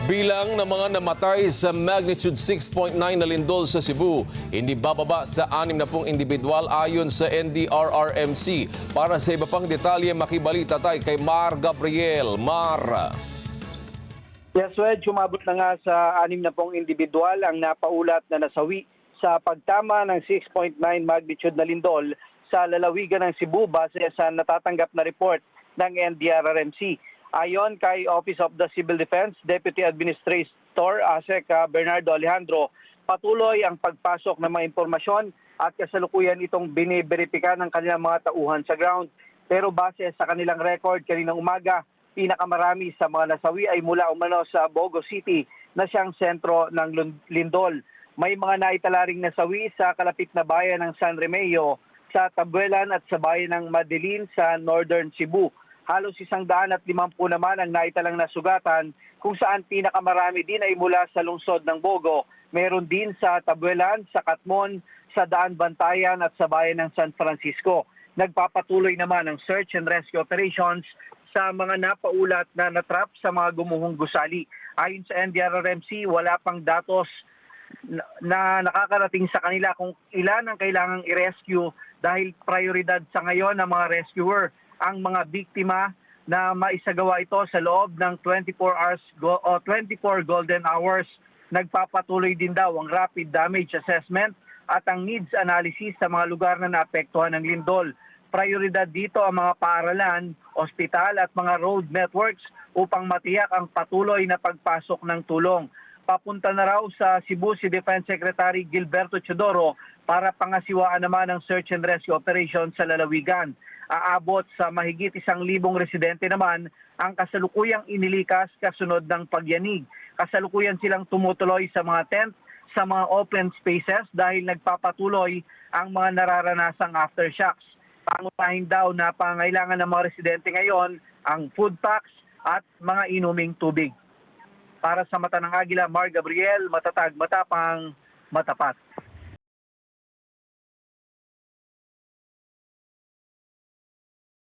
Bilang ng mga namatay sa magnitude 6.9 na lindol sa Cebu, hindi bababa sa 60 individual ayon sa NDRRMC. Para sa iba pang detalye, makibalita tayo kay Mar Gabriel. Mar. Yes, Wedge, umabot na nga sa 60 individual ang napaulat na nasawi sa pagtama ng 6.9 magnitude na lindol sa lalawigan ng Cebu base sa natatanggap na report ng NDRRMC. Ayon kay Office of the Civil Defense, Deputy Administrator ASEC Bernardo Alejandro, patuloy ang pagpasok ng mga impormasyon at kasalukuyan itong biniberipika ng kanilang mga tauhan sa ground. Pero base sa kanilang record kaninang umaga, pinakamarami sa mga nasawi ay mula umano sa Bogo City na siyang sentro ng lindol. May mga naitala ring nasawi sa kalapit na bayan ng San Remeo, sa Tabuelan at sa bayan ng Madilin sa Northern Cebu. Halos 150 naman ang naitalang nasugatan, kung saan pinakamarami din ay mula sa lungsod ng Bogo. Meron din sa Tabuelan, sa Katmon, sa Daan Bantayan at sa bayan ng San Francisco. Nagpapatuloy naman ang search and rescue operations sa mga napaulat na natrap sa mga gumuhong gusali. Ayon sa NDRRMC, wala pang datos na nakakarating sa kanila kung ilan ang kailangang i-rescue dahil prioridad sa ngayon ng mga rescuer ang mga biktima na maisagawa ito sa loob ng 24 golden hours. Nagpapatuloy din daw ang rapid damage assessment at ang needs analysis sa mga lugar na naapektuhan ng lindol. Prioridad dito ang mga paaralan, ospital at mga road networks upang matiyak ang patuloy na pagpasok ng tulong. Papunta na raw sa Cebu si Defense Secretary Gilberto Chodoro para pangasiwaan naman ang search and rescue operation sa lalawigan. Aabot sa mahigit 1,000 residente naman ang kasalukuyang inilikas kasunod ng pagyanig. Kasalukuyan silang tumutuloy sa mga tent, sa mga open spaces dahil nagpapatuloy ang mga nararanasang aftershocks. Pangunahin daw na pangailangan ng mga residente ngayon ang food packs at mga inuming tubig. Para sa Mata ng Agila, Mar Gabriel, matatag, matapang, matapat.